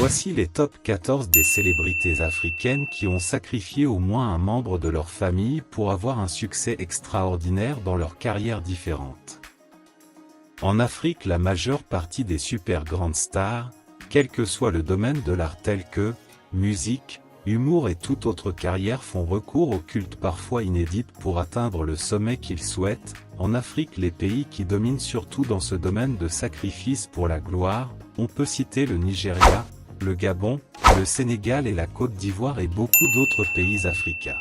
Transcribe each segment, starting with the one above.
Voici les top 14 des célébrités africaines qui ont sacrifié au moins un membre de leur famille pour avoir un succès extraordinaire dans leurs carrières différentes. En Afrique, la majeure partie des super grandes stars, quel que soit le domaine de l'art tel que musique, humour et toute autre carrière font recours aux cultes parfois inédites pour atteindre le sommet qu'ils souhaitent. En Afrique, les pays qui dominent surtout dans ce domaine de sacrifice pour la gloire, on peut citer le Nigeria, le Gabon, le Sénégal et la Côte d'Ivoire et beaucoup d'autres pays africains.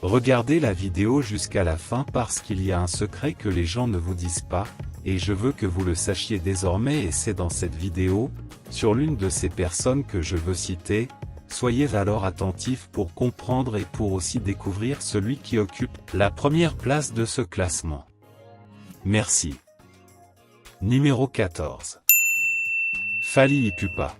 Regardez la vidéo jusqu'à la fin parce qu'il y a un secret que les gens ne vous disent pas, et je veux que vous le sachiez désormais et c'est dans cette vidéo, sur l'une de ces personnes que je veux citer. Soyez alors attentifs pour comprendre et pour aussi découvrir celui qui occupe la première place de ce classement. Merci. Numéro 14. Fally Ipupa.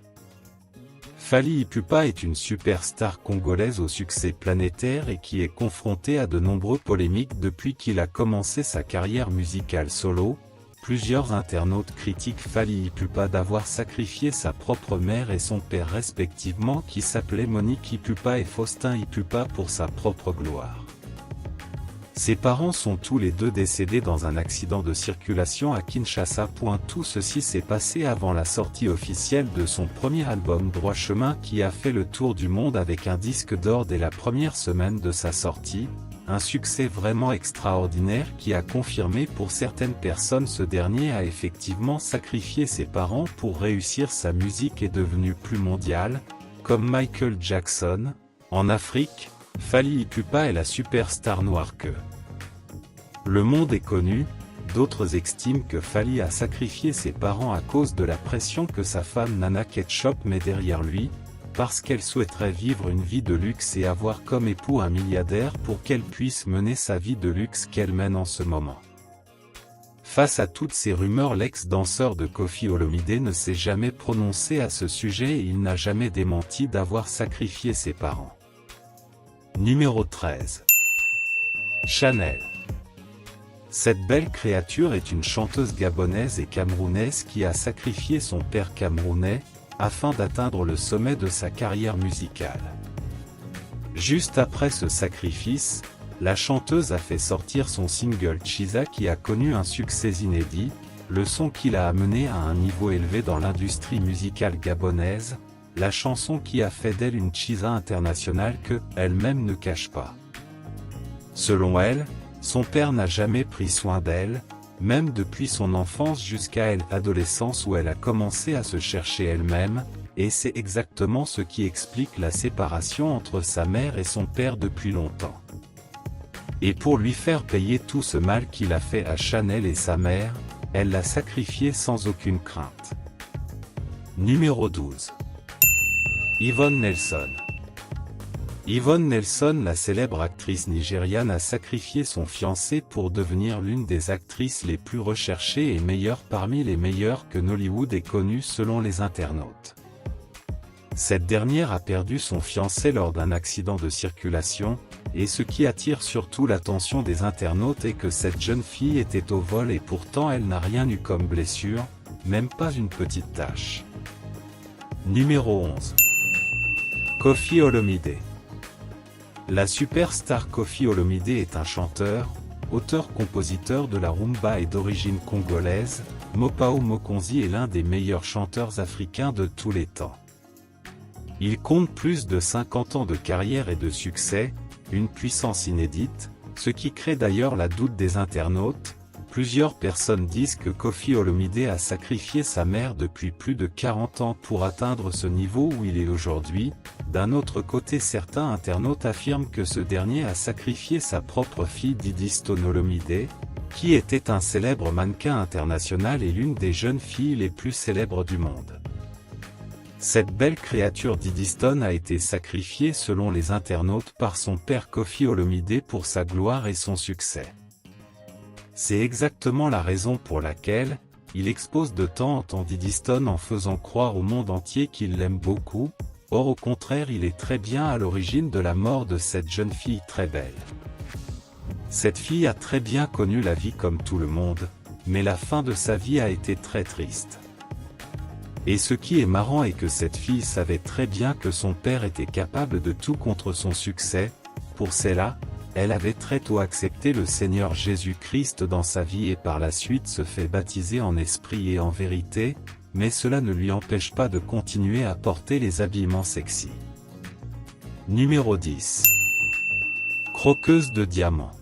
Fally Ipupa est une superstar congolaise au succès planétaire et qui est confrontée à de nombreuses polémiques depuis qu'il a commencé sa carrière musicale solo. Plusieurs internautes critiquent Fally Ipupa d'avoir sacrifié sa propre mère et son père respectivement qui s'appelaient Monique Ipupa et Faustin Ipupa pour sa propre gloire. Ses parents sont tous les deux décédés dans un accident de circulation à Kinshasa. Tout ceci s'est passé avant la sortie officielle de son premier album Droit Chemin qui a fait le tour du monde avec un disque d'or dès la première semaine de sa sortie. Un succès vraiment extraordinaire qui a confirmé pour certaines personnes ce dernier a effectivement sacrifié ses parents pour réussir. Sa musique est devenue plus mondiale, comme Michael Jackson. En Afrique, Fally Ipupa est la superstar noire que le monde est connu. D'autres estiment que Fally a sacrifié ses parents à cause de la pression que sa femme Nana Ketchup met derrière lui, parce qu'elle souhaiterait vivre une vie de luxe et avoir comme époux un milliardaire pour qu'elle puisse mener sa vie de luxe qu'elle mène en ce moment. Face à toutes ces rumeurs, l'ex-danseur de Koffi Olomidé ne s'est jamais prononcé à ce sujet et il n'a jamais démenti d'avoir sacrifié ses parents. Numéro 13. Chanel. Cette belle créature est une chanteuse gabonaise et camerounaise qui a sacrifié son père camerounais, afin d'atteindre le sommet de sa carrière musicale. Juste après ce sacrifice, la chanteuse a fait sortir son single Chiza qui a connu un succès inédit, le son qui l'a amené à un niveau élevé dans l'industrie musicale gabonaise, la chanson qui a fait d'elle une Chiza internationale que elle-même ne cache pas. Selon elle, son père n'a jamais pris soin d'elle, même depuis son enfance jusqu'à l'adolescence où elle a commencé à se chercher elle-même, et c'est exactement ce qui explique la séparation entre sa mère et son père depuis longtemps. Et pour lui faire payer tout ce mal qu'il a fait à Chanel et sa mère, elle l'a sacrifié sans aucune crainte. Numéro 12. Yvonne Nelson. Yvonne Nelson, la célèbre actrice nigériane, a sacrifié son fiancé pour devenir l'une des actrices les plus recherchées et meilleures parmi les meilleures que Nollywood ait connues selon les internautes. Cette dernière a perdu son fiancé lors d'un accident de circulation, et ce qui attire surtout l'attention des internautes est que cette jeune fille était au vol et pourtant elle n'a rien eu comme blessure, même pas une petite tache. Numéro 11. Koffi Olomidé. La superstar Koffi Olomidé est un chanteur, auteur-compositeur de la rumba et d'origine congolaise. Mopao Mokonzi est l'un des meilleurs chanteurs africains de tous les temps. Il compte plus de 50 ans de carrière et de succès, une puissance inédite, ce qui crée d'ailleurs la doute des internautes. Plusieurs personnes disent que Koffi Olomidé a sacrifié sa mère depuis plus de 40 ans pour atteindre ce niveau où il est aujourd'hui. D'un autre côté, certains internautes affirment que ce dernier a sacrifié sa propre fille Didi Stone Olomidé, qui était un célèbre mannequin international et l'une des jeunes filles les plus célèbres du monde. Cette belle créature Didi Stone a été sacrifiée selon les internautes par son père Koffi Olomidé pour sa gloire et son succès. C'est exactement la raison pour laquelle il expose de temps en temps Didi Stone en faisant croire au monde entier qu'il l'aime beaucoup. Or au contraire, il est très bien à l'origine de la mort de cette jeune fille très belle. Cette fille a très bien connu la vie comme tout le monde, mais la fin de sa vie a été très triste. Et ce qui est marrant est que cette fille savait très bien que son père était capable de tout contre son succès. Pour cela, elle avait très tôt accepté le Seigneur Jésus-Christ dans sa vie et par la suite se fait baptiser en esprit et en vérité, mais cela ne lui empêche pas de continuer à porter les habillements sexy. Numéro 10. Croqueuse de diamants.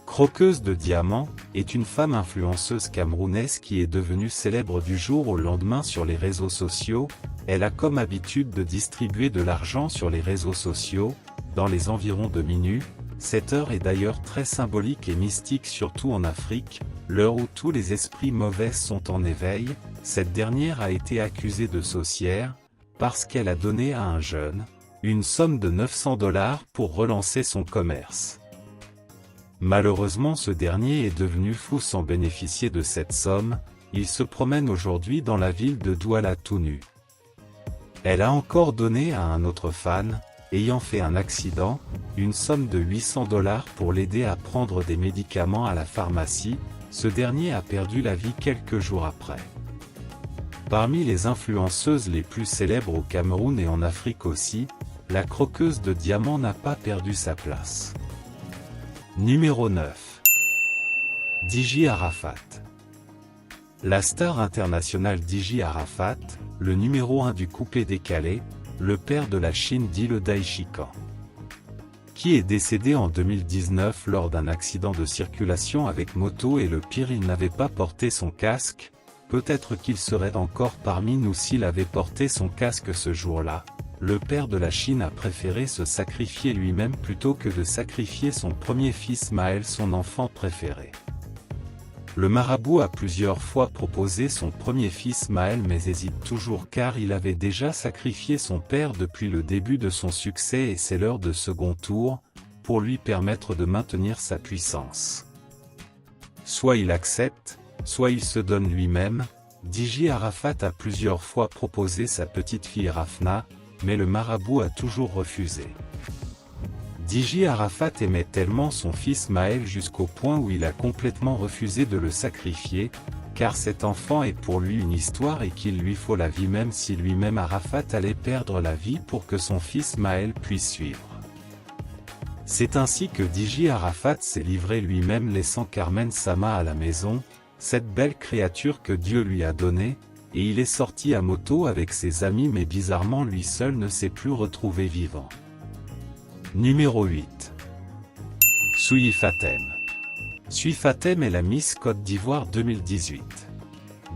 Croqueuse de diamants est une femme influenceuse camerounaise qui est devenue célèbre du jour au lendemain sur les réseaux sociaux. Elle a comme habitude de distribuer de l'argent sur les réseaux sociaux, dans les environs de minuit. Cette heure est d'ailleurs très symbolique et mystique surtout en Afrique, l'heure où tous les esprits mauvais sont en éveil. Cette dernière a été accusée de sorcière, parce qu'elle a donné à un jeune une somme de 900 $ pour relancer son commerce. Malheureusement ce dernier est devenu fou sans bénéficier de cette somme, il se promène aujourd'hui dans la ville de Douala tout nu. Elle a encore donné à un autre fan, ayant fait un accident, une somme de 800 $ pour l'aider à prendre des médicaments à la pharmacie. Ce dernier a perdu la vie quelques jours après. Parmi les influenceuses les plus célèbres au Cameroun et en Afrique aussi, la croqueuse de diamants n'a pas perdu sa place. Numéro 9. Dji Arafat. La star internationale Dji Arafat, le numéro 1 du coupé décalé, le père de la Chine dit le Daishikan, qui est décédé en 2019 lors d'un accident de circulation avec moto et le pire il n'avait pas porté son casque, peut-être qu'il serait encore parmi nous s'il avait porté son casque ce jour-là. Le père de la Chine a préféré se sacrifier lui-même plutôt que de sacrifier son premier fils Maël, son enfant préféré. Le marabout a plusieurs fois proposé son premier fils Maël mais hésite toujours car il avait déjà sacrifié son père depuis le début de son succès et c'est l'heure de second tour, pour lui permettre de maintenir sa puissance. Soit il accepte, soit il se donne lui-même. Dji Arafat a plusieurs fois proposé sa petite fille Rafna, mais le marabout a toujours refusé. Dji Arafat aimait tellement son fils Maël jusqu'au point où il a complètement refusé de le sacrifier, car cet enfant est pour lui une histoire et qu'il lui faut la vie même si lui-même Arafat allait perdre la vie pour que son fils Maël puisse suivre. C'est ainsi que Dji Arafat s'est livré lui-même laissant Carmen Sama à la maison, cette belle créature que Dieu lui a donnée, et il est sorti à moto avec ses amis mais bizarrement lui seul ne s'est plus retrouvé vivant. Numéro 8. Soui Fatem. Soui Fatem est la Miss Côte d'Ivoire 2018.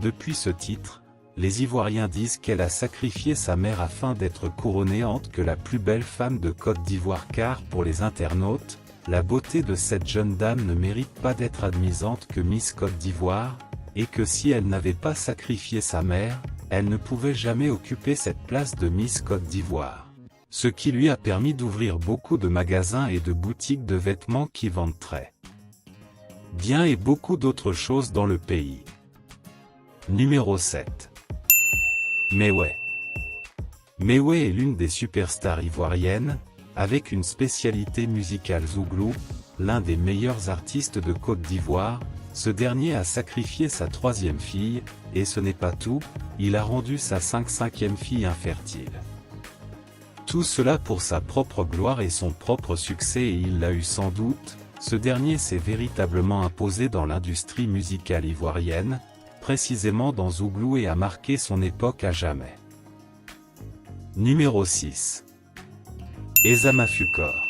Depuis ce titre, les Ivoiriens disent qu'elle a sacrifié sa mère afin d'être couronnée en tant que la plus belle femme de Côte d'Ivoire car pour les internautes, la beauté de cette jeune dame ne mérite pas d'être admise en tant que Miss Côte d'Ivoire, et que si elle n'avait pas sacrifié sa mère, elle ne pouvait jamais occuper cette place de Miss Côte d'Ivoire. Ce qui lui a permis d'ouvrir beaucoup de magasins et de boutiques de vêtements qui vendent très bien et beaucoup d'autres choses dans le pays. Numéro 7. Mewé. Mewé est l'une des superstars ivoiriennes, avec une spécialité musicale zouglou, l'un des meilleurs artistes de Côte d'Ivoire. Ce dernier a sacrifié sa troisième fille, et ce n'est pas tout, il a rendu sa cinquième fille infertile. Tout cela pour sa propre gloire et son propre succès et il l'a eu sans doute, ce dernier s'est véritablement imposé dans l'industrie musicale ivoirienne, précisément dans Zouglou et a marqué son époque à jamais. Numéro 6. Ezama Fukor.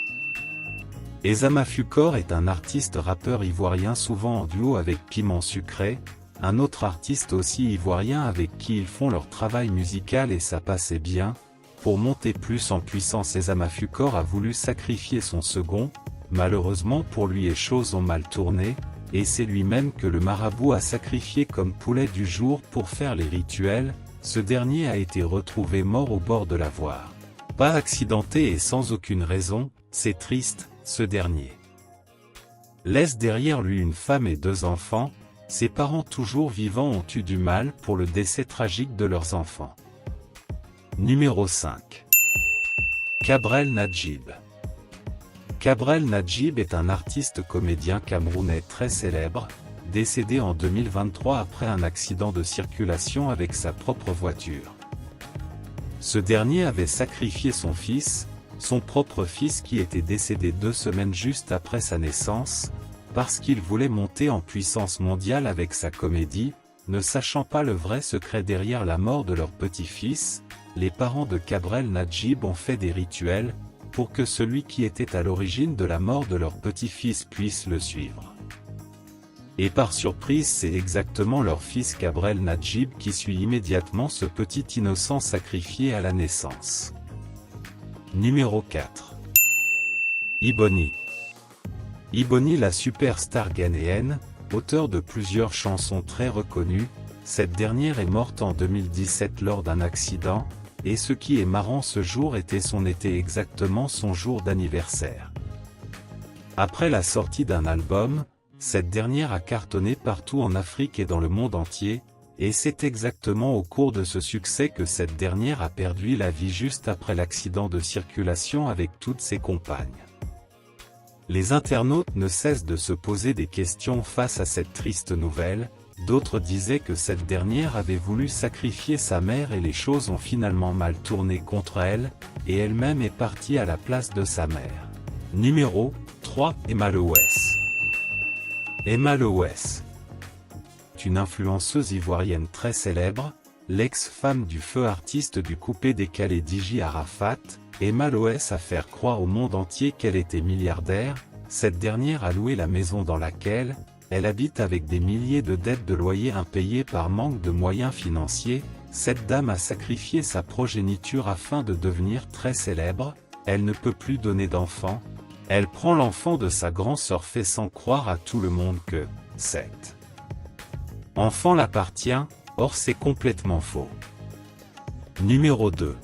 Ezama Fukor est un artiste rappeur ivoirien souvent en duo avec Piment Sucré, un autre artiste aussi ivoirien avec qui ils font leur travail musical et ça passait bien. Pour monter plus en puissance, Ezama Fukor a voulu sacrifier son second, malheureusement pour lui les choses ont mal tourné, et c'est lui-même que le marabout a sacrifié comme poulet du jour pour faire les rituels. Ce dernier a été retrouvé mort au bord de la voie. Pas accidenté et sans aucune raison, c'est triste. Ce dernier laisse derrière lui une femme et 2 enfants, ses parents toujours vivants ont eu du mal pour le décès tragique de leurs enfants. Numéro 5. Cabrel Najib. Cabrel Najib est un artiste comédien camerounais très célèbre, décédé en 2023 après un accident de circulation avec sa propre voiture. Ce dernier avait sacrifié son propre fils qui était décédé 2 semaines juste après sa naissance, parce qu'il voulait monter en puissance mondiale avec sa comédie. Ne sachant pas le vrai secret derrière la mort de leur petit-fils, les parents de Cabrel Nadjib ont fait des rituels, pour que celui qui était à l'origine de la mort de leur petit-fils puisse le suivre. Et par surprise, c'est exactement leur fils Cabrel Nadjib qui suit immédiatement ce petit innocent sacrifié à la naissance. Numéro 4. Ibony. Ibony, la superstar ghanéenne, auteur de plusieurs chansons très reconnues, cette dernière est morte en 2017 lors d'un accident, et ce qui est marrant, ce jour était exactement son jour d'anniversaire. Après la sortie d'un album, cette dernière a cartonné partout en Afrique et dans le monde entier, et c'est exactement au cours de ce succès que cette dernière a perdu la vie juste après l'accident de circulation avec toutes ses compagnes. Les internautes ne cessent de se poser des questions face à cette triste nouvelle. D'autres disaient que cette dernière avait voulu sacrifier sa mère et les choses ont finalement mal tourné contre elle, et elle-même est partie à la place de sa mère. Numéro 3. Emma Lewes. Emma Lewes. Une influenceuse ivoirienne très célèbre, l'ex-femme du feu artiste du coupé décalé Dji Arafat. Emma Lewes a fait croire au monde entier qu'elle était milliardaire. Cette dernière a loué la maison dans laquelle elle habite avec des milliers de dettes de loyer impayées par manque de moyens financiers. Cette dame a sacrifié sa progéniture afin de devenir très célèbre. Elle ne peut plus donner d'enfant. Elle prend l'enfant de sa grand-sœur faisant croire à tout le monde que cet enfant l'appartient, or c'est complètement faux. Numéro 2.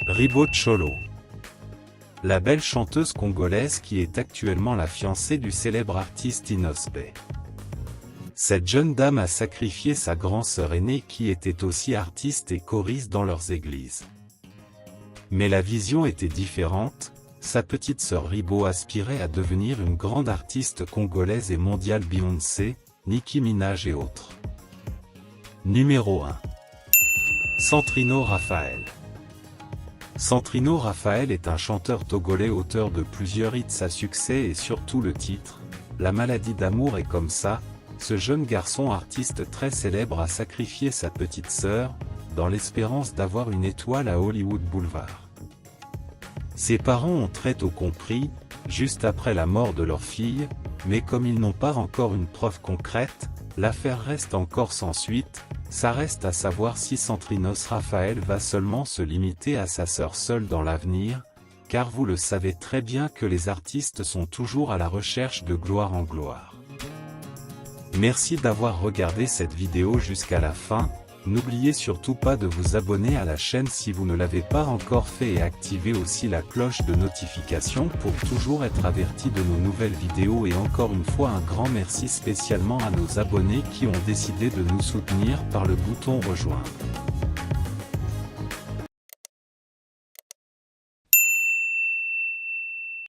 Ribo Tcholo. La belle chanteuse congolaise qui est actuellement la fiancée du célèbre artiste Inosbe. Cette jeune dame a sacrifié sa grand-sœur aînée qui était aussi artiste et choriste dans leurs églises. Mais la vision était différente, sa petite sœur Ribo aspirait à devenir une grande artiste congolaise et mondiale, Beyoncé, Nicki Minaj et autres. Numéro 1. Centrino Raphaël. Centrino Raphaël est un chanteur togolais auteur de plusieurs hits à succès et surtout le titre « La maladie d'amour est comme ça ». Ce jeune garçon artiste très célèbre a sacrifié sa petite sœur, dans l'espérance d'avoir une étoile à Hollywood Boulevard. Ses parents ont très tôt compris, juste après la mort de leur fille, mais comme ils n'ont pas encore une preuve concrète, l'affaire reste encore sans suite. Ça reste à savoir si Centrinos Raphaël va seulement se limiter à sa sœur seule dans l'avenir, car vous le savez très bien que les artistes sont toujours à la recherche de gloire en gloire. Merci d'avoir regardé cette vidéo jusqu'à la fin. N'oubliez surtout pas de vous abonner à la chaîne si vous ne l'avez pas encore fait et activez aussi la cloche de notification pour toujours être averti de nos nouvelles vidéos. Et encore une fois un grand merci spécialement à nos abonnés qui ont décidé de nous soutenir par le bouton rejoindre.